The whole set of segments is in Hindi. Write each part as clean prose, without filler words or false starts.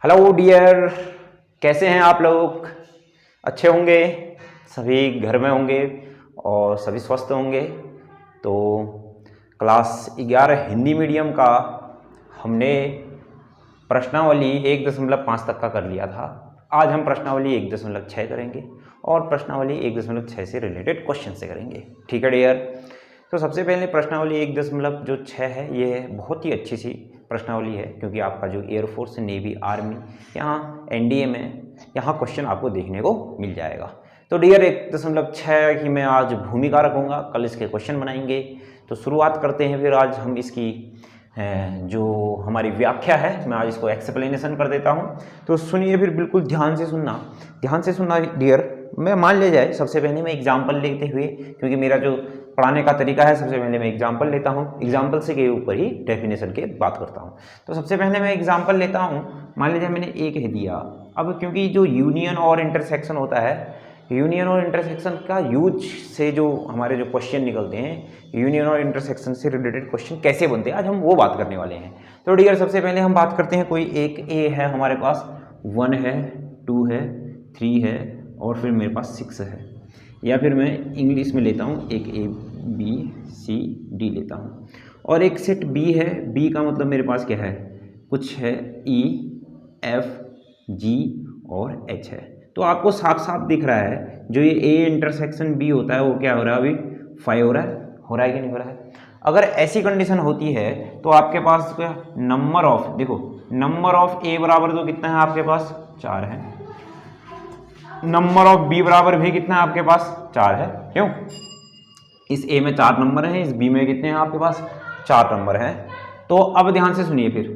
हेलो डियर, कैसे हैं आप लोग? अच्छे होंगे, सभी घर में होंगे और सभी स्वस्थ होंगे। तो क्लास 11 हिंदी मीडियम का हमने प्रश्नावली 1.5 तक का कर लिया था। आज हम प्रश्नावली 1.6 करेंगे और प्रश्नावली 1.6 से रिलेटेड क्वेश्चन से करेंगे। ठीक है डियर? तो सबसे पहले प्रश्नावली 1.6 है, ये बहुत ही अच्छी सी प्रश्नावली है क्योंकि आपका जो एयरफोर्स, नेवी, आर्मी, यहाँ एनडीए में यहाँ क्वेश्चन आपको देखने को मिल जाएगा। तो डियर 1.6 की मैं आज भूमिका रखूँगा, कल इसके क्वेश्चन बनाएंगे। तो शुरुआत करते हैं फिर आज हम इसकी जो हमारी व्याख्या है, मैं आज इसको एक्सप्लेनेशन कर देता हूँ। तो सुनिए फिर, बिल्कुल ध्यान से सुनना डियर। मैं मान ले जाए सबसे पहले मैं एग्जाम्पल लेते हुए, क्योंकि मेरा जो पढ़ाने का तरीका है, सबसे पहले मैं एग्जाम्पल लेता हूँ, एग्जाम्पल से के ऊपर ही डेफिनेशन के बात करता हूँ। तो सबसे पहले मैं एग्जाम्पल लेता हूँ। मान लीजिए मैंने एक है दिया। अब क्योंकि जो यूनियन और इंटरसेक्शन होता है, यूनियन और इंटरसेक्शन का यूज से जो हमारे जो क्वेश्चन निकलते हैं, यूनियन और इंटरसेक्शन से रिलेटेड क्वेश्चन कैसे बनते हैं, आज हम वो बात करने वाले हैं। तो डियर सबसे पहले हम बात करते हैं, कोई एक ए है हमारे पास, 1 है, 2 है, 3 है और फिर मेरे पास 6 है। या फिर मैं इंग्लिश में लेता हूँ, एक ए बी सी डी लेता हूँ और एक सेट बी है। बी का मतलब मेरे पास क्या है, कुछ है ई एफ जी और एच है। तो आपको साफ साफ दिख रहा है जो ये ए इंटरसेक्शन बी होता है वो क्या हो रहा है, अभी 5 हो रहा है कि नहीं हो रहा है। अगर ऐसी कंडीशन होती है तो आपके पास क्या नंबर ऑफ, देखो नंबर ऑफ ए बराबर तो कितना है आपके पास, 4 है। नंबर ऑफ बी बराबर भी कितना है आपके पास, 4 है। क्यों? इस ए में 4 नंबर हैं, इस बी में कितने हैं आपके पास, 4 नंबर हैं। तो अब ध्यान से सुनिए फिर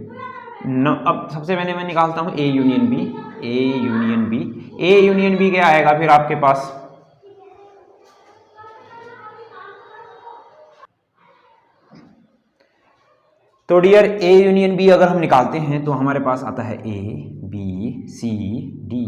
अब सबसे पहले मैं निकालता हूं A union B. A union B, A union B क्या आएगा फिर आपके पास, तो डियर ए यूनियन बी अगर हम निकालते हैं तो हमारे पास आता है A B C D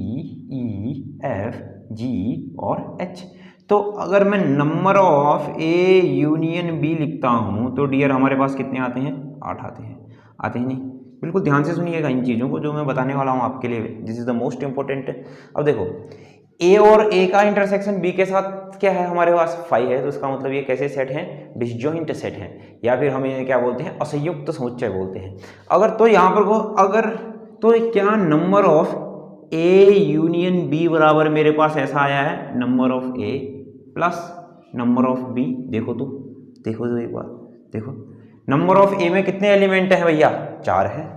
E F G और एच। तो अगर मैं number of A union B लिखता हूं तो डियर हमारे पास कितने आते हैं, 8 आते हैं नहीं? बिल्कुल ध्यान से सुनिएगा इन चीज़ों को जो मैं बताने वाला हूं आपके लिए, this is the most important. अब देखो ए और ए का इंटरसेक्शन बी के साथ क्या है हमारे पास, 5 है। तो इसका मतलब ये कैसे सेट हैं, डिसजॉइंट सेट हैं, या फिर हम इन्हें क्या बोलते हैं, असंयुक्त समुच्चय बोलते हैं। अगर तो यहाँ पर को अगर तो क्या number of A union B बराबर मेरे पास ऐसा आया है, number of A plus number of B. देखो तो एक बार देखो, नंबर ऑफ ए में कितने एलिमेंट हैं भैया, 4 है।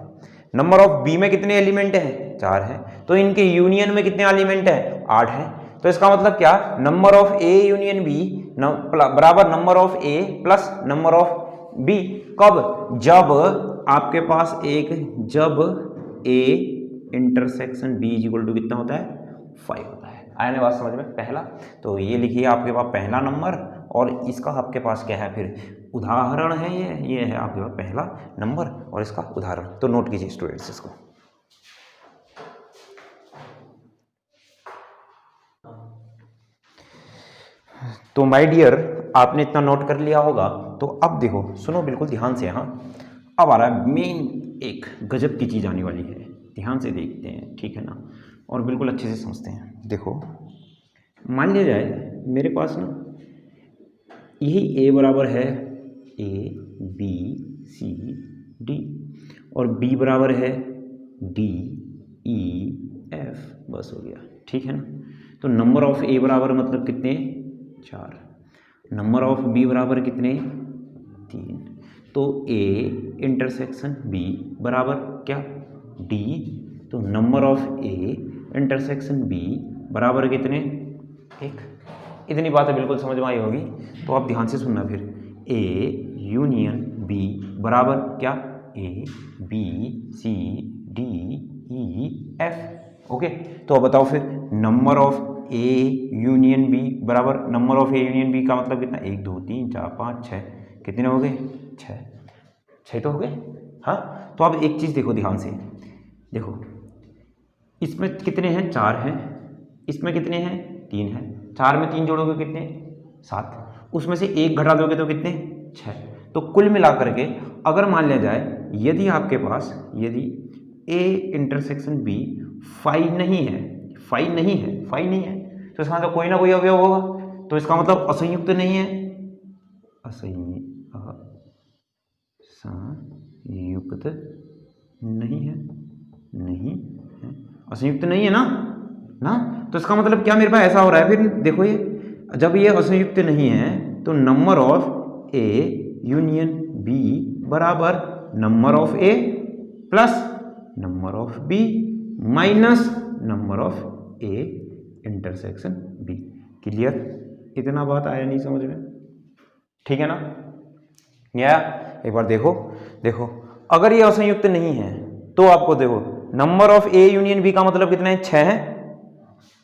नंबर ऑफ बी में कितने एलिमेंट हैं, 4 है। तो इनके यूनियन में कितने एलिमेंट हैं, 8 है। तो इसका मतलब क्या, number of A union B बराबर number of A plus number of B. कब? जब आपके पास जब A intersection B is equal to कितना होता है, 5 होता है। आने बात समझ में? पहला तो ये लिखिए आपके पास पहला नंबर, और इसका आपके पास क्या है फिर उदाहरण है, ये है आपके पास पहला नंबर और इसका उदाहरण। तो नोट कीजिए स्टूडेंट्स इसको। तो माय डियर, आपने इतना नोट कर लिया होगा। तो अब देखो, सुनो बिल्कुल ध्यान से। हाँ, अब आ रहा है मेन, एक गजब की चीज़ आने वाली है, ध्यान से देखते हैं, ठीक है ना, और बिल्कुल अच्छे से समझते हैं। देखो मान लिया जाए मेरे पास ना यही ए बराबर है ए बी सी डी और बी बराबर है डी ई एफ, बस हो गया, ठीक है ना। तो नंबर ऑफ ए बराबर मतलब कितने, 4। नंबर ऑफ बी बराबर कितने, 3। तो ए इंटरसेक्शन बी बराबर क्या, डी। तो number of A intersection B बराबर कितने, 1। इतनी बातें बिल्कुल समझ में आई होगी। तो आप ध्यान से सुनना फिर, ए यूनियन बी बराबर क्या, A B C D E F. Okay, तो अब बताओ फिर number of A union B बराबर number of A union B का मतलब कितना, 1 2 3 4 5 6, कितने हो गए, 6 तो हो गए। हाँ, तो अब एक चीज़ देखो ध्यान से, देखो इसमें कितने हैं, 4 हैं, इसमें कितने हैं, 3 हैं। 4 में 3 जोड़ोगे कितने, 7। उसमें से 1 घटा दोगे तो कितने, 6। तो कुल मिलाकर के अगर मान लिया जाए, यदि आपके पास यदि ए इंटरसेक्शन बी फाई नहीं है, फाई नहीं है, फाई नहीं है, तो इसका मतलब कोई ना कोई अवयव होगा, तो इसका मतलब असंयुक्त नहीं है, असंयुक्त नहीं है, नहीं है, असंयुक्त नहीं है ना, तो इसका मतलब क्या मेरे पास ऐसा हो रहा है, फिर देखो ये जब ये असंयुक्त नहीं है तो number of A union B बराबर number of A plus number of B minus number of A intersection B. Clear? इतना बात आया नहीं समझ में? ठीक है ना? या एक बार देखो अगर ये असंयुक्त नहीं है तो आपको देखो number of A union B का मतलब कितना है, 6 है,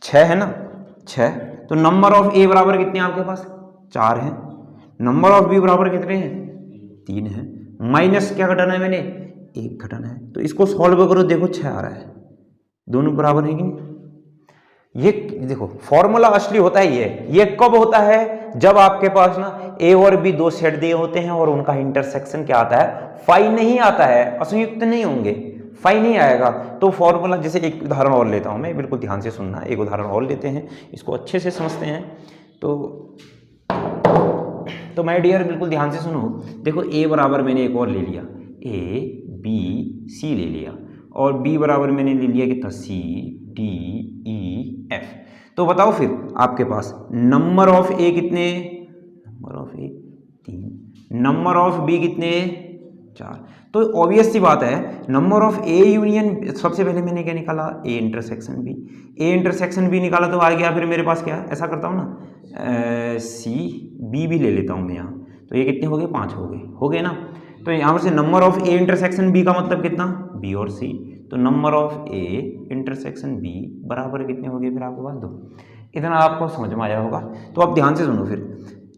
6 है ना, 6, तो नंबर ऑफ ए बराबर कितने हैं आपके पास, 4 है, नंबर ऑफ बी बराबर कितने हैं, 3 है, माइनस क्या घटाना है मैंने, 1 घटाना है, तो इसको सॉल्व करो, देखो 6 आ रहा है, दोनों बराबर है कि नहीं। ये देखो फॉर्मूला असली होता है ये कब होता है, जब आपके पास ना ए और बी दो सेट दिए होते हैं और उनका इंटरसेक्शन क्या आता है, फाई नहीं आता है, असंयुक्त नहीं होंगे, फाई नहीं आएगा, तो फॉर्मूला, जैसे एक उदाहरण और लेता हूं मैं, बिल्कुल ध्यान से सुनना, एक उदाहरण और लेते हैं, इसको अच्छे से समझते हैं, तो माय डियर बिल्कुल ध्यान से सुनो। देखो ए बराबर मैंने एक और ले लिया, ए बी सी ले लिया, और बी बराबर मैंने ले लिया कितना, सी डी ई एफ, तो बताओ फिर आपके पास नंबर ऑफ ए कितने, number of A 3, number of B कितने, 4, तो ऑब्वियस सी बात है नंबर ऑफ ए यूनियन, सबसे पहले मैंने क्या निकाला, A intersection B, A intersection B निकाला तो आ गया, फिर मेरे पास क्या, ऐसा करता हूँ ना, सी बी भी ले लेता हूँ मैं यहाँ, तो ये कितने हो गए, 5 हो गए ना, तो यहाँ से number of A intersection B का मतलब कितना, बी और सी, तो number of A intersection B बराबर कितने हो गए फिर आपके पास, 2। इतना आपको समझ में आया होगा, तो आप ध्यान से सुनो फिर,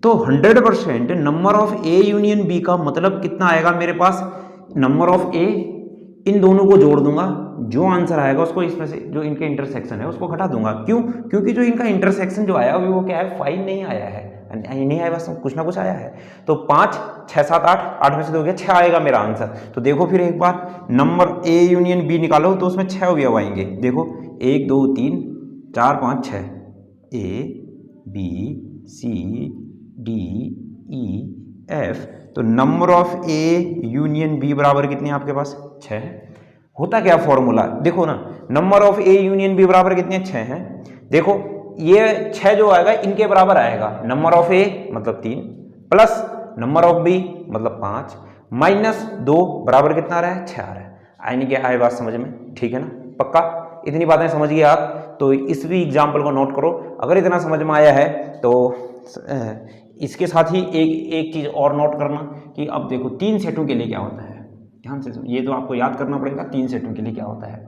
तो 100% number of A union B का मतलब कितना आएगा मेरे पास, नंबर ऑफ ए, इन दोनों को जोड़ दूंगा, जो आंसर आएगा उसको इसमें से जो इनके इंटरसेक्शन है उसको घटा दूंगा, क्यों, क्योंकि जो इनका इंटरसेक्शन जो आया अभी वो क्या है, 5 नहीं आया है, नहीं आया, बस कुछ ना कुछ आया है, तो 5 6 7 8 में से 2 गया, 6 आएगा मेरा आंसर। तो देखो फिर एक बार नंबर ए यूनियन बी निकालो तो उसमें 6 अवयव आएंगे, देखो 1 2 3 4 5 6, A B C D E F, तो number of A union B बराबर कितने आपके पास, 6 है। होता क्या फॉर्मूला, देखो ना, number of A union B बराबर कितने, 6 है, देखो ये 6 जो आएगा इनके बराबर आएगा, नंबर ऑफ ए मतलब 3 प्लस नंबर ऑफ बी मतलब 5 माइनस 2 बराबर कितना आ रहा है, 6 आ रहा है, आने क्या आए बात समझ में, ठीक है ना, पक्का इतनी बातें समझ गए आप, तो इस भी एग्जाम्पल को नोट करो, अगर इतना समझ में आया है तो इसके साथ ही एक चीज़ और नोट करना कि अब देखो 3 सेटों के लिए क्या होता है, ध्यान से ये तो आपको याद करना पड़ेगा, 3 सेटों के लिए क्या होता है,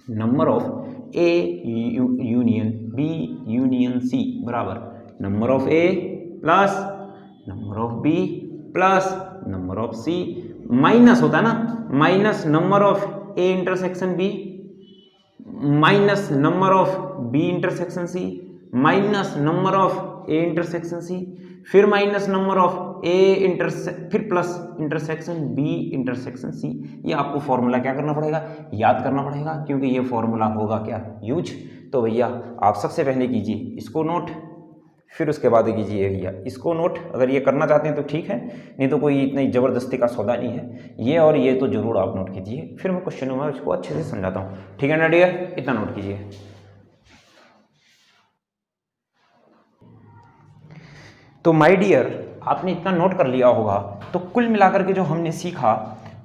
number of A union B union C बराबर number of A plus number of B plus number of C, minus होता है ना, minus number of A intersection B minus number of B intersection C minus number of A intersection C, फिर माइनस नंबर ऑफ ए फिर plus intersection B intersection C. ये आपको फॉर्मूला क्या करना पड़ेगा, याद करना पड़ेगा, क्योंकि ये फॉर्मूला होगा क्या, यूज। तो भैया आप सबसे पहले कीजिए इसको नोट, फिर उसके बाद कीजिए भैया इसको नोट, अगर ये करना चाहते हैं तो ठीक है, नहीं तो कोई इतनी ज़बरदस्ती का सौदा नहीं है, ये और ये तो जरूर आप नोट कीजिए, फिर मैं क्वेश्चनों में उसको अच्छे से समझाता हूँ, ठीक है ना डियर, इतना नोट कीजिए। तो माय डियर आपने इतना नोट कर लिया होगा, तो कुल मिलाकर के जो हमने सीखा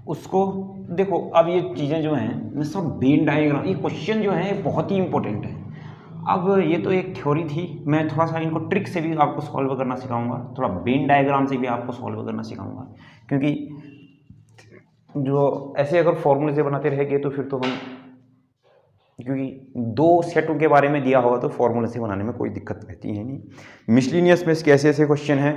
उसको देखो, अब ये चीज़ें जो हैं मैं सब वेन डायग्राम, ये क्वेश्चन जो हैं बहुत ही इंपॉर्टेंट है। अब ये तो एक थ्योरी थी, मैं थोड़ा सा इनको ट्रिक से भी आपको सॉल्व करना सिखाऊंगा, थोड़ा वेन डायग्राम से भी आपको सॉल्व करना सिखाऊंगा, क्योंकि जो ऐसे अगर फॉर्मूले से बनाते रहेंगे तो फिर तो हम, क्योंकि 2 सेटों के बारे में दिया होगा तो फॉर्मूले से बनाने में कोई दिक्कत रहती है नहीं। मिसलिनियस में ऐसे ऐसे क्वेश्चन हैं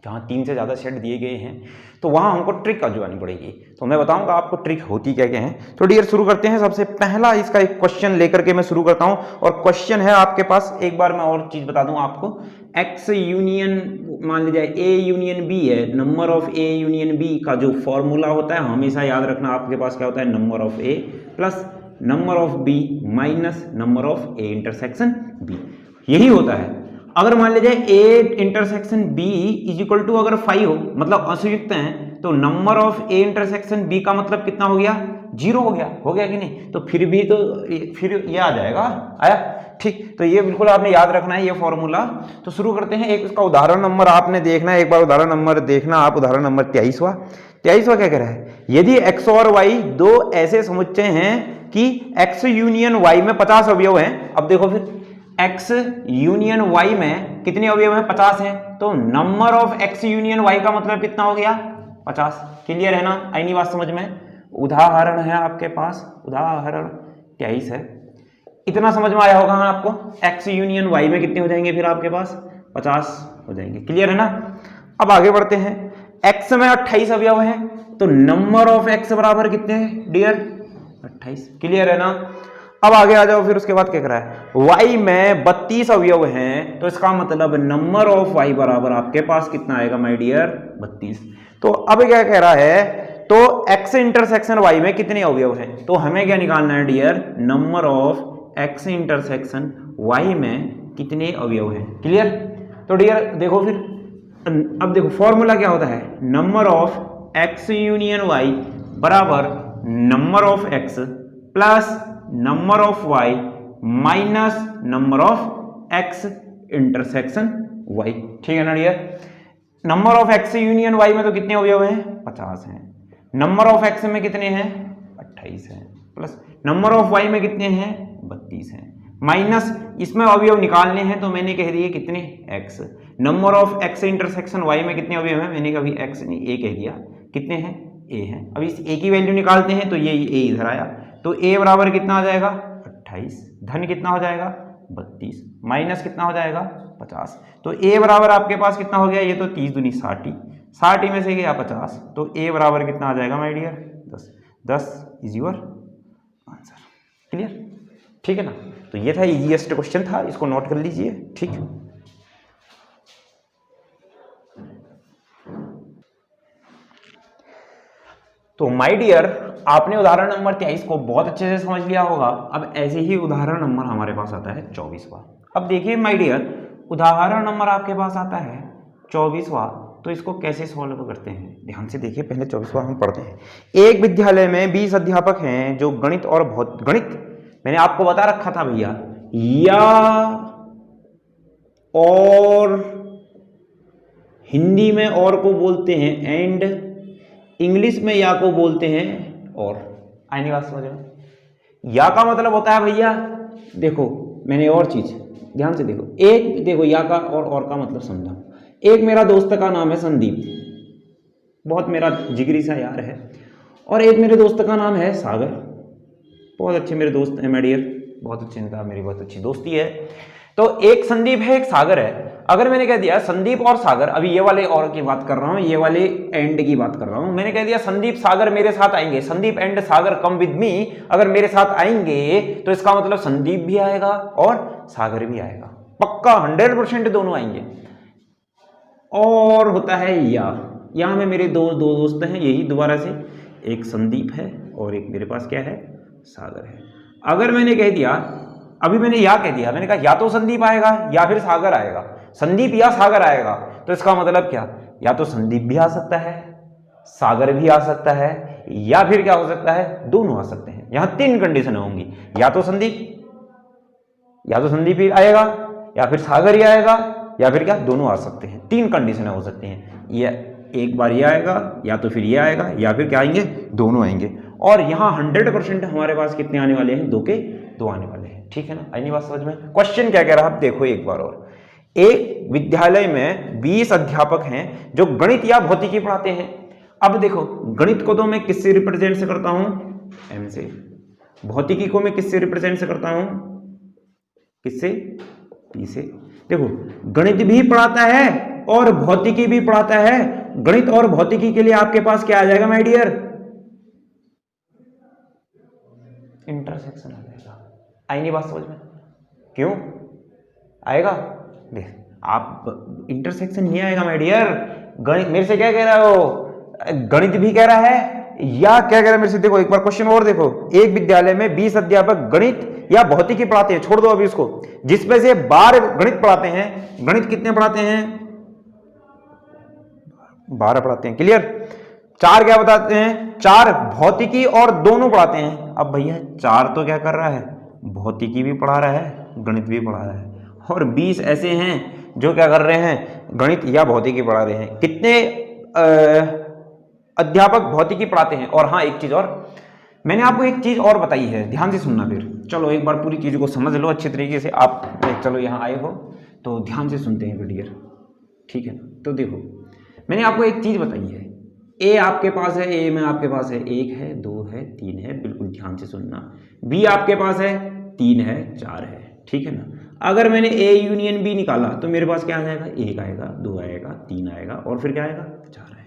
जहाँ 3 से ज़्यादा सेट दिए गए हैं तो वहाँ हमको ट्रिक आजमानी पड़ेगी। तो मैं बताऊंगा आपको ट्रिक होती क्या क्या है। तो डियर शुरू करते हैं। सबसे पहला इसका एक क्वेश्चन लेकर के मैं शुरू करता हूँ, और क्वेश्चन है आपके पास, एक बार मैं और चीज़ बता दूँ आपको, एक्स यूनियन मान लीजिए ए यूनियन बी है, number of A union B का जो फॉर्मूला होता है हमेशा याद रखना आपके पास क्या होता है, number of A plus number of B minus number of A intersection B, यही होता है। अगर मान लीजिए A intersection B is equal to अगर 5 हो, मतलब असंयुक्त हैं, तो number of A intersection B का मतलब कितना हो गया, 0 हो गया कि नहीं? तो फिर भी तो फिर ये आ जाएगा, आया, ठीक। तो ये बिल्कुल आपने याद रखना है ये फॉर्मूला। तो शुरू करते हैं। एक उसका उदाहरण नंबर आपने देखना है, एक बार उदाहरण नंबर देखना आप, उदाहरण नंबर 23वां क्या कह रहा है, यदि x और y दो ऐसे समुच्चय हैं कि x यूनियन y में 50 अवयव हैं। अब देखो फिर x यूनियन y में कितने अवयव हैं, 50 हैं, तो number of x union y का मतलब कितना हो गया, 50। क्लियर है ना, आई नहीं बात समझ में? उदाहरण है आपके पास, उदाहरण 23 है, इतना समझ में आया होगा आपको। x यूनियन y में कितने हो जाएंगे फिर आपके पास, 50 हो जाएंगे। क्लियर है ना? अब आगे बढ़ते हैं। x में 28 अवयव हैं, तो नंबर ऑफ x बराबर कितने हैं डियर, 28। क्लियर है ना? अब आगे आ जाओ। फिर उसके बाद क्या कर रहा है, y में 32 अवयव हैं, तो इसका मतलब नंबर ऑफ y बराबर आपके पास कितना आएगा माय डियर, 32। तो अब क्या कह रहा है, तो x इंटरसेक्शन y में कितने अवयव हैं, तो हमें क्या निकालना है dear, number of x intersection y में कितने अवयव हैं। क्लियर? तो डियर देखो फिर, अब देखो फॉर्मूला क्या होता है, number of x union y बराबर number of x plus number of y minus number of x intersection y। ठीक है ना dear? Number of x union y में तो कितने अवयव हैं, 50 हैं। नंबर ऑफ x में कितने हैं, 28 हैं, प्लस नंबर ऑफ y में कितने हैं, 32 हैं, माइनस इसमें अवयव निकालने हैं तो मैंने कह दिए कितने, x। Number of x intersection y में कितने अवयव हैं, मैंने कभी x नहीं a कह दिया, कितने हैं, a हैं। अब इस a की वैल्यू निकालते हैं तो ये a इधर आया, तो a बराबर कितना आ जाएगा, 28, धन कितना हो जाएगा, 32, माइनस कितना हो जाएगा, 50। तो a बराबर आपके पास कितना हो गया, ये तो 30 दूनी 60, 60 में से गया 50, तो a बराबर कितना आ जाएगा my dear, 10। 10 is your answer. Clear? ठीक है ना? तो ये था इजीएस्ट क्वेश्चन था, इसको नोट कर लीजिए। ठीक, तो माय डियर आपने उदाहरण नंबर 23 को बहुत अच्छे से समझ लिया होगा। अब ऐसे ही उदाहरण नंबर हमारे पास आता है 24वां। अब देखिए माय डियर, उदाहरण नंबर आपके पास आता है 24वां, तो इसको कैसे सॉल्व करते हैं, ध्यान से देखिए। पहले 24वां हम पढ़ते हैं। एक विद्यालय में 20 अध्यापक हैं जो गणित और गणित, मैंने आपको बता रखा था भैया, या और हिंदी में और को बोलते हैं एंड, इंग्लिश में या को बोलते हैं और। आई नहीं बात समझ में? या का मतलब होता है भैया, देखो मैंने और चीज ध्यान से देखो, एक देखो या का और का मतलब समझा। एक मेरा दोस्त का नाम है संदीप, बहुत मेरा जिगरी सा यार है, और एक मेरे दोस्त का नाम है सागर, बहुत अच्छे मेरे दोस्त हैं माय डियर, बहुत अच्छे इनका मेरी बहुत अच्छी दोस्ती है। तो एक संदीप है एक सागर है। अगर मैंने कह दिया संदीप और सागर, अभी ये वाले और की बात कर रहा हूं, ये वाले एंड की बात कर रहा हूं, मैंने कह दिया संदीप सागर मेरे साथ आएंगे, Sandeep and Sagar come with me, अगर मेरे साथ आएंगे तो इसका मतलब संदीप भी आएगा और सागर भी आएगा, पक्का 100% दोनों आएंगे। और होता है या, यहां में मेरे दो दोस्त हैं, यही दोबारा से, एक संदीप है और एक मेरे पास क्या है, सागर है। अगर मैंने कह दिया, अभी मैंने या कह दिया, मैंने कहा या तो संदीप आएगा या फिर सागर आएगा, संदीप या सागर आएगा, तो इसका मतलब क्या, या तो संदीप भी आ सकता है, सागर भी आ सकता है, या फिर क्या हो सकता है, दोनों आ सकते हैं। यहां 3 कंडीशन होंगी, या तो संदीप ही आएगा, या फिर सागर ही आएगा, या फिर क्या दोनों आ सकते हैं। 3 कंडीशन हो सकती हैं, ये एक बार ये आएगा, या तो फिर ये आएगा, या फिर क्या आएंगे, दोनों आएंगे। और यहाँ 100% हमारे पास कितने आने वाले हैं, 2 के 2 आने वाले हैं। ठीक है ना? आई नहीं बात समझ में? क्वेश्चन क्या कह रहा है, आप देखो एक बार और। एक विद्यालय में 20 अध्यापक हैं जो गणित या भौतिकी पढ़ाते हैं। अब देखो गणित को तो मैं किससे रिप्रेजेंट से करता हूं, एम से। भौतिकी को मैं किससे रिप्रेजेंट से करता हूं, किससे, पी से। देखो गणित भी पढ़ाता है और भौतिकी भी पढ़ाता है। गणित और भौतिकी के लिए आपके पास क्या आ जाएगा माय डियर? इंटरसेक्शन आ जाएगा। आई नहीं बात समझ में? क्यों आएगा? देख आप इंटरसेक्शन नहीं आएगा माय डियर। गणित मेरे से क्या कह रहा हो? गणित भी कह रहा है या क्या कह रहा है मेरे से? देखो एक बार क्वेश्चन और देखो, एक विद्यालय में 20 अध्यापक गणित या भौतिकी पढ़ाते हैं, छोड़ दो अभी उसको, जिसमें से 12 गणित पढ़ाते हैं। गणित कितने पढ़ाते हैं? 12 पढ़ाते हैं। क्लियर? 4 क्या बताते हैं? 4 भौतिकी और दोनों पढ़ाते हैं। अब भैया 4 तो क्या कर रहा है? भौतिकी भी पढ़ा रहा है, गणित भी पढ़ा रहा है, और 20 ऐसे हैं जो क्या कर रहे हैं? गणित या भौतिकी पढ़ा रहे हैं। कितने अध्यापक भौतिकी पढ़ाते हैं? और हाँ एक चीज और, मैंने आपको एक चीज और बताई है, ध्यान से सुनना। फिर चलो एक बार पूरी चीज को समझ लो अच्छे तरीके से। आप चलो यहाँ आए हो तो ध्यान से सुनते हैं डियर, ठीक है ना? तो देखो मैंने आपको एक चीज बताई है, ए आपके पास है, ए में आपके पास है 1 है, 2 है, 3 है, बिल्कुल ध्यान से सुनना। बी आपके पास है 3 है, 4 है, ठीक है ना? अगर मैंने ए यूनियन बी निकाला तो मेरे पास क्या आ जाएगा? 1 आएगा, 2 आएगा, 3 आएगा, और फिर क्या आएगा? 4 आएगा।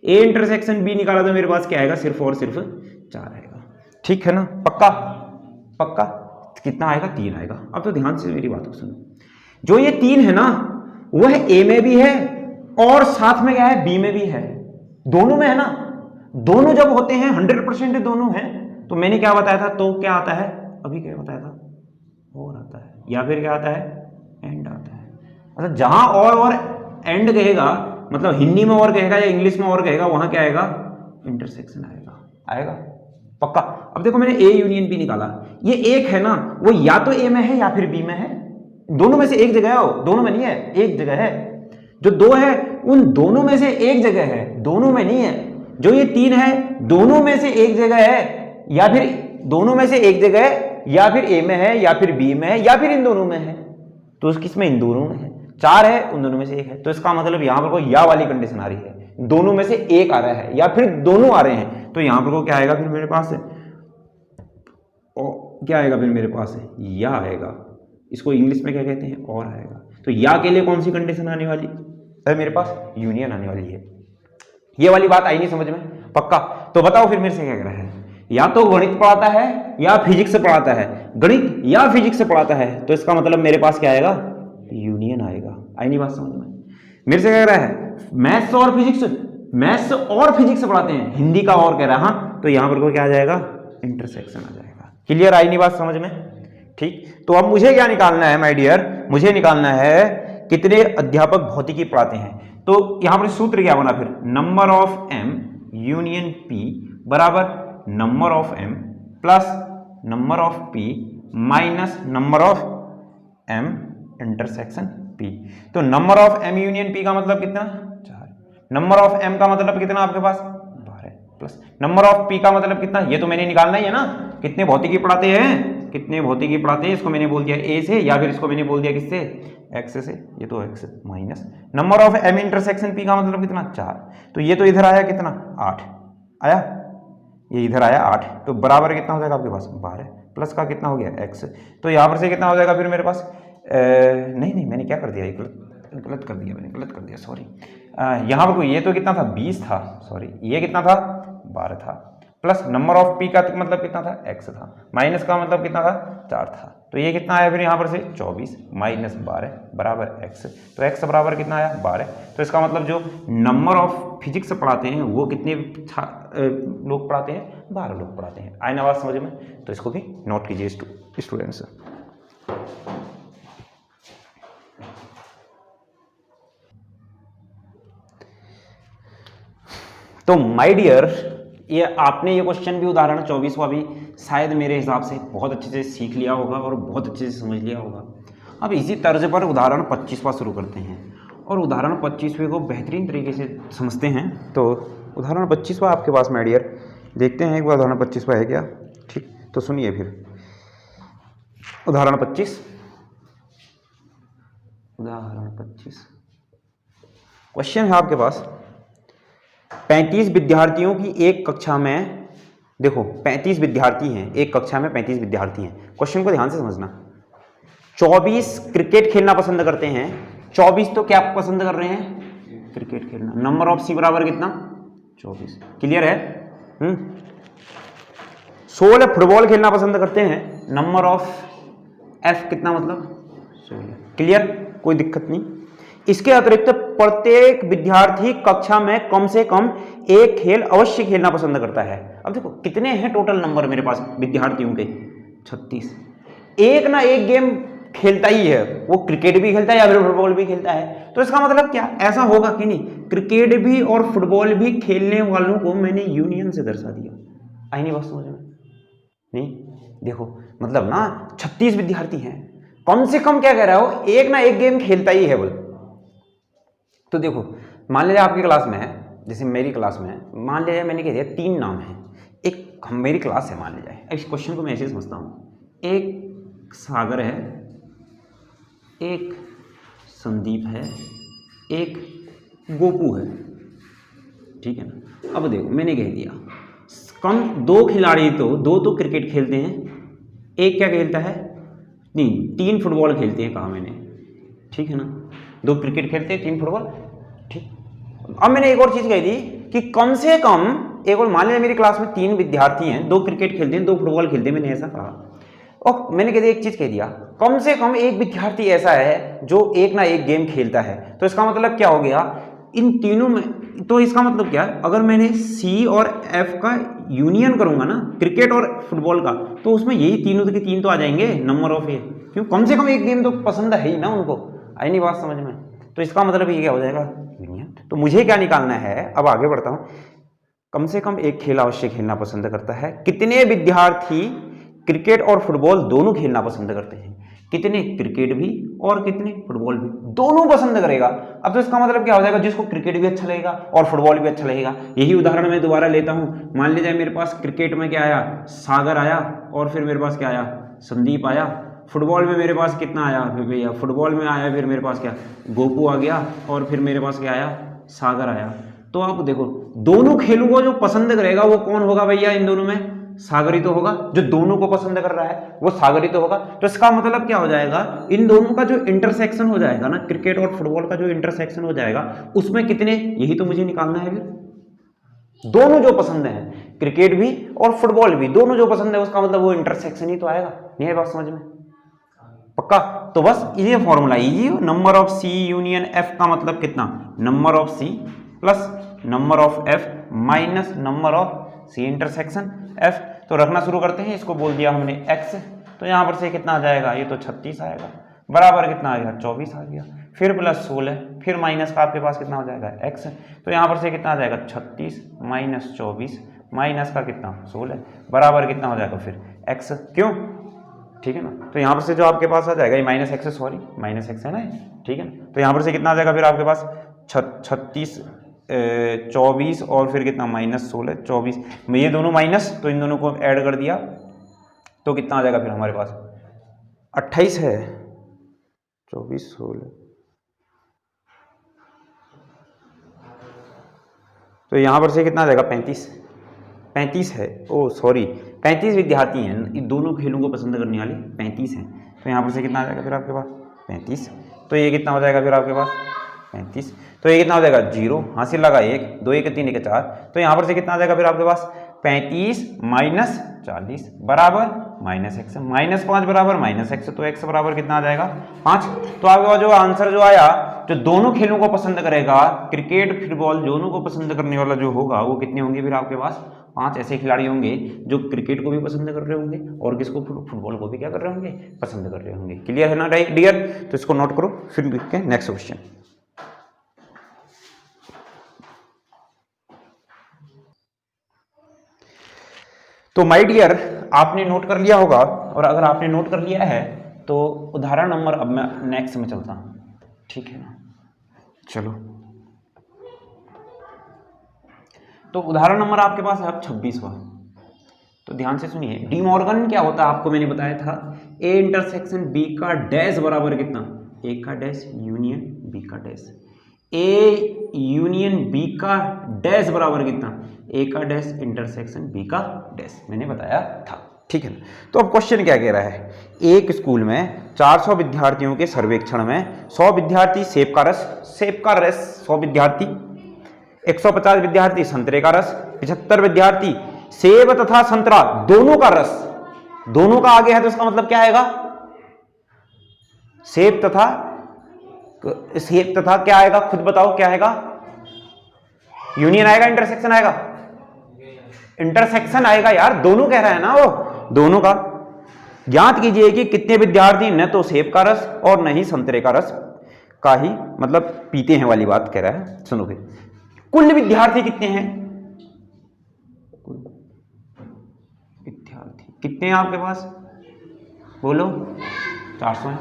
ए इंटरसेक्शन बी निकाला तो मेरे पास क्या आएगा? सिर्फ और सिर्फ 4 आएगा, ठीक है ना? पक्का? पक्का? कितना आएगा? 3 आएगा। अब तो ध्यान से मेरी बात को सुनो, जो ये 3 है ना वह ए में भी है और साथ में क्या है? बी में भी है, दोनों में है ना। दोनों जब होते हैं 100% दोनों हैं, तो मैंने क्या बताया था? तो क्या आता है? अभी क्या बताया था? और आता है, या फिर क्या आता है? एंड आता है। मतलब जहां और एंड कहेगा, मतलब हिंदी में और कहेगा या इंग्लिश में और कहेगा, वहां क्या आएगा? इंटरसेक्शन आएगा। आएगा? पक्का? अब देखो मैंने ए यूनियन बी निकाला, ये 1 है ना, वो या तो ए में है या फिर बी में है, दोनों में से एक जगह है, दोनों में नहीं है, एक जगह है। जो 2 है उन दोनों में से एक जगह है, दोनों में नहीं है। जो ये 3 है दोनों में से एक जगह है, या फिर दोनों में से एक जगह है, या फिर ए में है, या फिर बी में है, या फिर इन दोनों में है। तो किसमें? इन दोनों में है। 4 है, उन दोनों में से 1 है। तो इसका मतलब यहां पर कोई या वाली कंडीशन आ रही है, दोनों में से एक आ रहा है या फिर दोनों आ रहे हैं। तो यहां पर को क्या आएगा फिर मेरे पास? क्या आएगा फिर मेरे पास? या आएगा। इसको इंग्लिश में क्या कहते हैं? और आएगा। तो या के लिए कौन सी कंडीशन आने वाली है मेरे पास? यूनियन आने वाली है। ये वाली बात आई नहीं समझ में? पक्का? तो बताओ फिर मेरे से क्या कह रहा है? या तो गणित पढ़ाता है या फिजिक्स से पढ़ाता है, गणित या फिजिक्स से पढ़ाता है, तो इसका मतलब मेरे पास क्या आएगा? यूनियन आएगा। आई नहीं बात समझ में? मेरे से क्या कह रहा है? मैथ्स और फिजिक्स से पढ़ाते हैं, हिंदी का और कह रहा है। हाँ, तो यहां पर को क्या आ जाएगा? इंटरसेक्शन आ जाएगा। क्लियर? आई नहीं बात समझ में? ठीक। तो अब मुझे क्या निकालना है माय डियर? मुझे निकालना है कितने अध्यापक भौतिकी पढ़ाते हैं। तो यहां पर सूत्र क्या बना फिर? Number of M union P बराबर number of M plus number of P minus number of M intersection P. तो number of M union P का मतलब कितना? 4। नंबर ऑफ एम का मतलब कितना आपके पास? 12 प्लस नंबर ऑफ पी का मतलब कितना? ये तो मैंने निकालना ही है ना। कितने भौतिकी पढ़ाते हैं? कितने भौतिकी पढ़ाते हैं? इसको मैंने बोल दिया ए से, या फिर इसको मैंने बोल दिया किससे? एक्स से। ये तो x minus number of M intersection P का मतलब कितना? 4। तो ये तो इधर आया कितना? 8 आया, ये इधर आया 8। तो बराबर कितना हो जाएगा आपके पास? 12 प्लस का कितना हो गया? एक्स। तो यहाँ पर से कितना हो जाएगा फिर मेरे पास? नहीं मैंने क्या कर दिया? गलत कर दिया सॉरी। यहाँ पर ये तो कितना था? 20 था, सॉरी ये कितना था? 12 था, प्लस नंबर ऑफ पी का मतलब कितना था? एक्स था, माइनस का मतलब कितना था? 4 था। तो ये कितना आया फिर यहाँ पर से? 24 माइनस 12 बराबर एक्स। तो एक्स बराबर कितना आया? 12। तो इसका मतलब जो नंबर ऑफ फिजिक्स पढ़ाते हैं वो कितने लोग पढ़ाते हैं? 12 लोग पढ़ाते हैं। आए ना बात समझ में? तो इसको भी नोट कीजिए स्टूडेंट्स। तो माय डियर, ये आपने ये क्वेश्चन भी उदाहरण 24वां भी शायद मेरे हिसाब से बहुत अच्छे से सीख लिया होगा और बहुत अच्छे से समझ लिया होगा। अब इसी तर्ज पर उदाहरण 25वां शुरू करते हैं और उदाहरण 25वें को बेहतरीन तरीके से समझते हैं। तो उदाहरण 25वां आपके पास माय डियर, देखते हैं एक बार उदाहरण 25वां है क्या। ठीक, तो सुनिए फिर उदाहरण 25। उदाहरण 25 क्वेश्चन है आपके पास, 35 विद्यार्थियों की एक कक्षा में, देखो 35 विद्यार्थी हैं एक कक्षा में, 35 विद्यार्थी हैं। क्वेश्चन को ध्यान से समझना। 24 क्रिकेट खेलना पसंद करते हैं। 24 तो क्या पसंद कर रहे हैं? क्रिकेट खेलना। नंबर ऑफ सी बराबर कितना 24। क्लियर है? 16 फुटबॉल खेलना पसंद करते हैं। नंबर ऑफ एफ कितना मतलब 16। क्लियर? कोई दिक्कत नहीं। इसके अतिरिक्त प्रत्येक विद्यार्थी कक्षा में कम से कम एक खेल अवश्य खेलना पसंद करता है। अब देखो कितने हैं टोटल नंबर मेरे पास विद्यार्थियों के 36। एक ना एक गेम खेलता ही है, वो क्रिकेट भी खेलता है या फिर फुटबॉल भी खेलता है। तो इसका मतलब क्या ऐसा होगा कि नहीं, क्रिकेट भी और फुटबॉल भी खेलने वालों को मैंने यूनियन से दर्शा दिया। आई नहीं बात समझ में? नहीं, देखो मतलब ना 36 विद्यार्थी हैं, कम से कम क्या कह रहा हो, एक ना एक गेम खेलता ही है बोल। तो देखो मान लीजिए आपकी क्लास में है, जैसे मेरी क्लास में है, मान लीजिए मैंने कह दिया 3 नाम है, एक मेरी क्लास है मान लीजिए। इस क्वेश्चन को मैं ऐसे समझता हूँ, एक सागर है, एक संदीप है, एक गोपू है, ठीक है ना। अब देखो मैंने कह दिया कम 2 खिलाड़ी, तो 2 तो क्रिकेट खेलते हैं, एक क्या खेलता है, नहीं 3 फुटबॉल खेलते हैं कहा मैंने, ठीक है ना। 2 क्रिकेट खेलते हैं, 3 फुटबॉल, ठीक। अब मैंने एक और चीज कही थी कि कम से कम एक और, मान लीजिए मेरी क्लास में 3 विद्यार्थी हैं, 2 क्रिकेट खेलते हैं, 2 फुटबॉल खेलते हैं, मैंने ऐसा कहा। और मैंने कह दिया एक चीज कह दिया, कम से कम एक विद्यार्थी ऐसा है जो एक ना एक गेम खेलता है। तो इसका मतलब क्या हो गया, इन तीनों में, तो इसका मतलब क्या है, अगर मैंने सी और एफ का यूनियन करूंगा ना, क्रिकेट और फुटबॉल का, तो उसमें यही तीनों के 3 तो आ जाएंगे नंबर ऑफ ये, क्यों, कम से कम एक गेम तो पसंद है ही ना उनको। आई नहीं बात समझ में? तो इसका मतलब ये क्या हो जाएगा, यूनियन। तो मुझे क्या निकालना है, अब आगे बढ़ता हूं। कम से कम एक खेल अवश्य खेलना पसंद करता है। कितने विद्यार्थी क्रिकेट और फुटबॉल दोनों खेलना पसंद करते हैं? कितने क्रिकेट भी और कितने फुटबॉल भी, दोनों पसंद करेगा। अब तो इसका मतलब क्या हो जाएगा, जिसको क्रिकेट भी अच्छा लगेगा और फुटबॉल भी अच्छा लगेगा। यही उदाहरण मैं दोबारा लेता हूं, मान लीजिए मेरे पास क्रिकेट में क्या आया, सागर आया, और फिर मेरे पास क्या आया, संदीप आया। फुटबॉल में मेरे पास कितना आया भैया, फुटबॉल में आया फिर मेरे पास क्या, गोपू आ गया, और फिर मेरे पास क्या आया, सागर आया। तो आप देखो दोनों खेलों को जो पसंद करेगा वो कौन होगा भैया, इन दोनों में सागर ही तो होगा। जो दोनों को पसंद कर रहा है वो सागर ही तो होगा। तो इसका मतलब क्या हो जाएगा, इन दोनों का जो इंटरसेक्शन हो जाएगा ना, क्रिकेट और फुटबॉल का जो इंटरसेक्शन हो जाएगा, उसमें कितने, यही तो मुझे निकालना है। फिर दोनों जो पसंद है, क्रिकेट भी और फुटबॉल भी, दोनों जो पसंद है, उसका मतलब वो इंटरसेक्शन ही तो आएगा। नहीं है बात समझ में? पक्का? तो बस ये formula easy, number of C union F का मतलब कितना, number of C plus number of F minus number of C intersection F. तो रखना शुरू करते हैं, इसको बोल दिया हमने x, तो यहां पर से कितना आ जाएगा, ये तो 36 आएगा, बराबर कितना आ गया, 24 आ गया, फिर प्लस 16, फिर माइनस का आपके पास कितना हो जाएगा x, तो यहां पर से कितना आ जाएगा 36 माइनस 24 माइनस का कितना 16, बराबर कितना हो जाएगा फिर x, क्यों, ठीक है ना। तो यहाँ पर से जो आपके पास आ जाएगा, ये minus x, sorry minus x है ना, ठीक है ना। तो यहाँ पर से कितना आ जाएगा फिर आपके पास 36 24 और फिर कितना माइनस 16 24, ये दोनों माइनस, तो इन दोनों को ऐड कर दिया तो कितना आ जाएगा फिर हमारे पास 28 है, 24 16, तो यहाँ पर से कितना आ जाएगा 35 है, ओ सॉरी 35 विद्यार्थी हैं, इन दोनों खेलों को पसंद करने वाले 35 हैं। तो यहाँ पर से कितना आ जाएगा फिर आपके पास 35, तो ये कितना हो जाएगा फिर आपके पास 35, तो ये कितना हो जाएगा 0, हासिल लगा 1 2 1 3 1 4, तो यहाँ पर से कितना आ जाएगा फिर आपके पास 35 माइनस 40 बराबर माइनस एक्स, माइनस 5 बराबर माइनस एक्स, तो एक्स बराबर कितना आ जाएगा 5। तो आपके पास जो आंसर जो आया, जो दोनों खेलों को पसंद करेगा, क्रिकेट फुटबॉल दोनों को पसंद करने वाला जो होगा, वो कितने होंगे फिर आपके पास 5 ऐसे खिलाड़ी होंगे जो क्रिकेट को भी पसंद कर रहे होंगे और किसको, फुटबॉल को भी क्या कर रहे होंगे, पसंद कर रहे होंगे। क्लियर है ना डियर? तो इसको नोट करो, फिर देखते हैं नेक्स्ट क्वेश्चन। तो माय डियर, आपने नोट कर लिया होगा, और अगर आपने नोट कर लिया है तो उदाहरण नंबर, अब मैं नेक्स्ट में चलता हूं, ठीक है ना। चलो, तो उदाहरण नंबर आपके पास है अब 26वां। तो ध्यान से सुनिए, डी मॉर्गन क्या होता है आपको मैंने बताया था, ए इंटरसेक्शन बी का डैश बराबर कितना, ए का डैश यूनियन बी का डैश, ए यूनियन बी का डैश बराबर कितना, ए का डैश इंटरसेक्शन बी का डैश, मैंने बताया था। ठीक है ना। तो अब क्वेश्चन क्या कह रहा है, एक स्कूल में 400 विद्यार्थियों के सर्वेक्षण में 100 विद्यार्थी सेब का रस 100 विद्यार्थी, 150 विद्यार्थी संतरे का रस, 75 विद्यार्थी सेब तथा संतरा दोनों का रस, दोनों का आगे है तो इसका मतलब क्या आएगा, सेब तथा क्या आएगा, खुद बताओ क्या आएगा, यूनियन आएगा, इंटरसेक्शन आएगा, इंटरसेक्शन आएगा यार, दोनों कह रहा है ना वो, दोनों का। ज्ञात कीजिए कि कितने विद्यार्थी न तो सेब का रस और न ही संतरे का रस का ही मतलब पीते हैं वाली बात कह रहा है। सुनोगे, कुल विद्यार्थी कितने हैं, विद्यार्थी कितने हैं आपके पास, बोलो 400 है।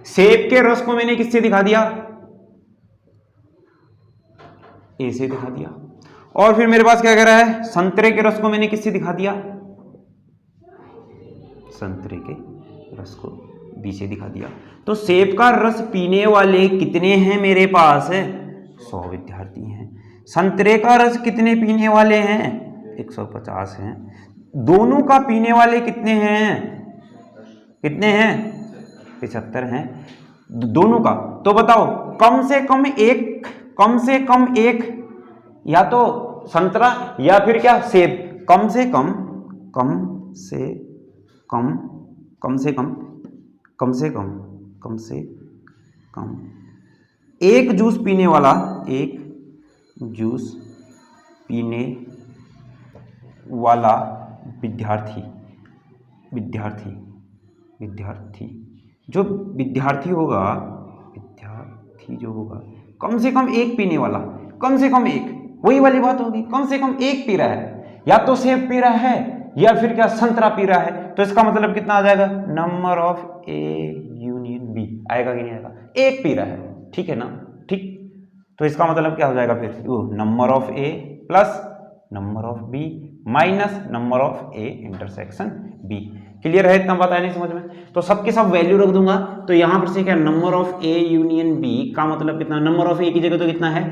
सेब के रस को मैंने किससे दिखा दिया, ए से दिखा दिया, और फिर मेरे पास क्या कह रहा है, संतरे के रस को मैंने किससे दिखा दिया, संतरे के रस को बी से दिखा दिया। तो सेब का रस पीने वाले कितने हैं मेरे पास, 100 विद्यार्थी हैं। संतरे का रस कितने पीने वाले हैं, 150 हैं। दोनों का पीने वाले कितने हैं, कितने हैं, 75 हैं दोनों का। तो बताओ कम से कम एक या तो संतरा या फिर क्या सेब, कम से कम एक जूस पीने वाला विद्यार्थी जो होगा कम से कम एक पीने वाला, कम से कम एक, वही वाली बात होगी, कम से कम एक पी रहा है, या तो सेब पी रहा है या फिर क्या संतरा पी रहा है। तो इसका मतलब कितना आ जाएगा, number of A union B आएगा कि नहीं आएगा, एक पी रहा है, ठीक है ना, ठीक। तो इसका मतलब क्या हो जाएगा फिर, number of A plus number of B minus number of A intersection B. Clear है, इतना बात आया नहीं समझ में। तो सबके सब वैल्यू रख दूंगा, तो यहां पर से क्या, number of A union B का मतलब कितना, नंबर ऑफ ए की जगह तो कितना है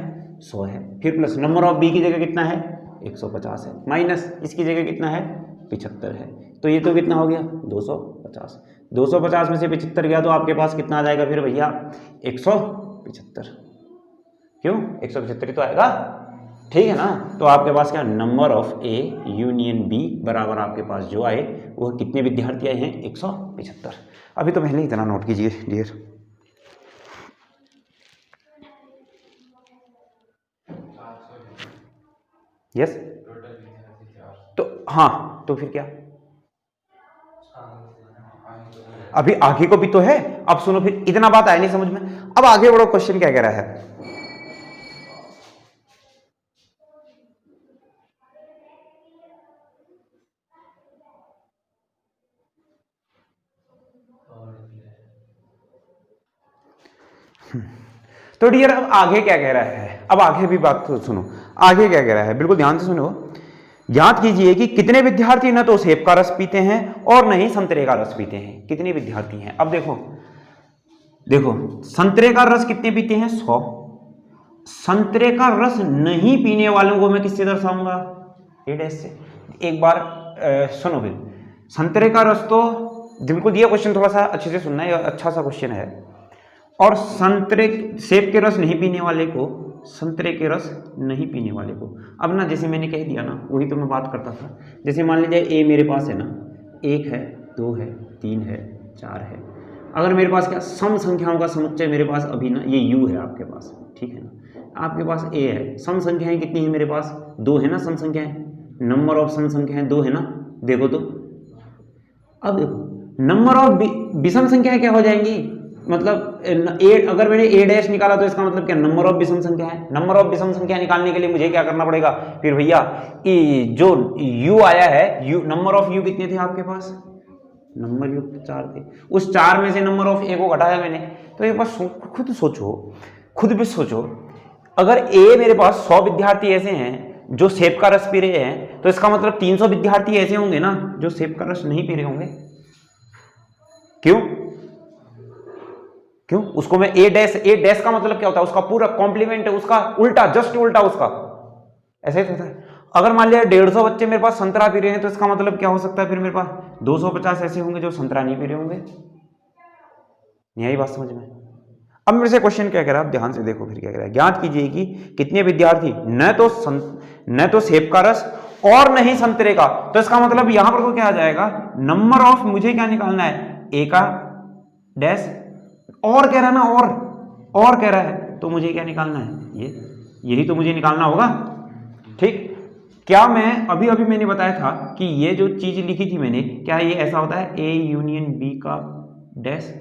100 है, फिर प्लस नंबर ऑफ बी की जगह कितना है 150 है, माइनस इसकी जगह कितना है 75 है। तो ये तो कितना हो गया 250, 250 में से 75 गया तो आपके पास कितना आ जाएगा फिर भैया 175, क्यों 175 तो आएगा, ठीक है ना। तो आपके पास क्या, number of A union B बराबर आपके पास जो आए वो कितने विद्यार्थी आए हैं 175। अभी तो पहले इतना नोट कीजिए डियर। यस, तो हाँ, तो फिर क्या, अभी आगे को भी तो है। अब सुनो, फिर इतना बात आया नहीं समझ में, अब आगे बढ़ो, क्वेश्चन क्या कह रहा है, तो डियर अब आगे क्या कह रहा है, अब आगे भी बात तो सुनो, आगे क्या कह रहा है, बिल्कुल ध्यान से सुनो। ज्ञात कीजिए कि कितने विद्यार्थी न तो सेब का रस पीते हैं और न ही संतरे का रस पीते हैं। कितने विद्यार्थी हैं, अब देखो संतरे का रस कितने पीते हैं 100, संतरे का रस नहीं पीने वालों को मैं किससे दर्शाऊंगा, ए डैश से। एक बार सुनो फिर, संतरे का रस तो बिल्कुल दिया क्वेश्चन, थोड़ा सा अच्छे से सुनना है, अच्छा सा क्वेश्चन है। और सेब के रस नहीं पीने वाले को, संतरे के रस नहीं पीने वाले को, अब ना जैसे मैंने कह दिया ना, वही तो मैं बात करता था। जैसे मान लीजिए ए मेरे पास है ना, 1 है 2 है 3 है 4 है, अगर मेरे पास क्या सम संख्याओं का समुच्चय मेरे पास अभी ना ये u है आपके पास, ठीक है ना, आपके पास a है, सम संख्याएं कितनी है मेरे पास 2 है ना, सम संख्याएं, नंबर ऑफ सम संख्याएं 2 है ना, देखो तो। अब देखो नंबर ऑफ विषम संख्याएं क्या हो जाएंगी, मतलब अगर मैंने ए डैश निकाला तो इसका मतलब क्या, नंबर ऑफ विषम संख्या है। नंबर ऑफ विषम संख्या निकालने के लिए मुझे क्या करना पड़ेगा फिर भैया, जो u आया है, u नंबर ऑफ u कितने थे आपके पास, नंबर यू 4 थे, उस 4 में से नंबर ऑफ ए को घटाया मैंने। तो एक बार खुद भी सोचो, अगर ए मेरे पास 100 विद्यार्थी ऐसे हैं जो सेब का रस पी रहे हैं, तो इसका मतलब 300 विद्यार्थी ऐसे होंगे ना जो सेब का रस नहीं पी रहे होंगे। क्यों उसको मैं ए डैश का मतलब क्या होता है, उसका पूरा कॉम्प्लीमेंट है, उसका उल्टा, जस्ट उल्टा उसका, ऐसे ही होता है। अगर मान लिया 150 बच्चे मेरे पास संतरा पी रहे हैं तो इसका मतलब क्या हो सकता है, फिर मेरे पास 250 ऐसे होंगे जो संतरा नहीं पी रहे होंगे। यही बात समझ में। अब मेरे से क्वेश्चन क्या कह रहा है, आप ध्यान से देखो फिर क्या कह रहा है। ज्ञात कीजिए कि कितने विद्यार्थी न तो सेब का रस और नहीं संतरे का। तो इसका मतलब यहां पर तो क्या आ जाएगा, नंबर ऑफ, मुझे क्या निकालना है, ए का डैश, और कह रहा है ना, और कह रहा है, तो मुझे क्या निकालना है, ये, यही तो मुझे निकालना होगा। ठीक, क्या मैं अभी मैंने बताया था कि ये जो चीज लिखी थी मैंने, क्या ये ऐसा होता है, ए यूनियन बी का डैश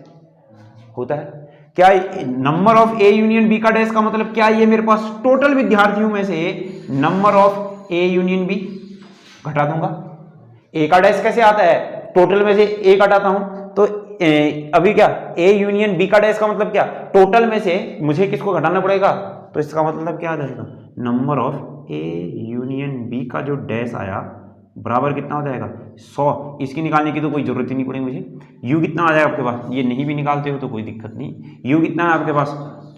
होता है क्या? Number of A union B का डैश का मतलब क्या, ये मेरे पास टोटल विद्यार्थियों में से number of A union B घटा दूंगा। ए का डैश कैसे आता है, टोटल में से ए घटाता हूं, तो अभी क्या, ए यूनियन बी का डैश का मतलब क्या, टोटल में से मुझे किसको घटाना पड़ेगा, तो इसका मतलब क्या आ जाएगा, number of A union B का जो डैश आया बराबर कितना हो जाएगा, 100। इसकी निकालने की तो कोई जरूरत ही नहीं पड़ेगी मुझे। यू कितना आ जाएगा आपके पास, ये नहीं भी निकालते हो तो कोई दिक्कत नहीं। यू कितना है आपके पास,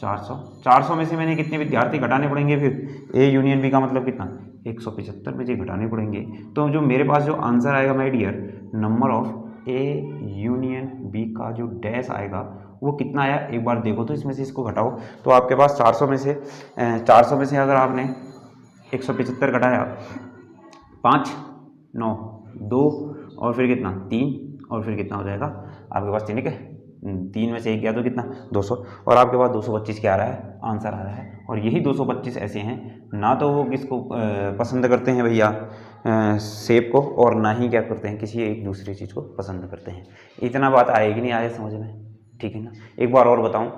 400। 400 में से मैंने कितने विद्यार्थी घटाने पड़ेंगे, फिर ए यूनियन बी का मतलब कितना, 175 मुझे घटाने पड़ेंगे। तो जो मेरे पास जो आंसर आएगा my dear, number of A union B का जो डैश आएगा वो कितना आया, एक बार देखो तो इसमें से इसको घटाओ, तो आपके पास 400 में से अगर आपने 175 घटाया, 5 9 2 और फिर कितना 3 और फिर कितना हो जाएगा आपके पास 3, ठीक है, 3 में से 1 गया तो कितना 200, और आपके पास 225 क्या आ रहा है, आंसर आ रहा है। और यही 225 ऐसे हैं ना तो वो किसको पसंद करते हैं भैया, सेब को, और ना ही क्या करते हैं, किसी एक दूसरी चीज़ को पसंद करते हैं। इतना बात आएगी नहीं आए समझ में, ठीक है ना। एक बार और बताऊँ,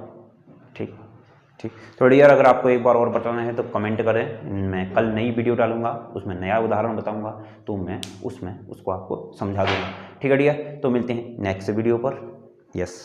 ठीक, तो डियर अगर आपको एक बार और बताना है तो कमेंट करें, मैं कल नई वीडियो डालूंगा, उसमें नया उदाहरण बताऊंगा, तो मैं उसमें उसको आपको समझा दूंगा, ठीक है डियर। तो मिलते हैं नेक्स्ट वीडियो पर, यस।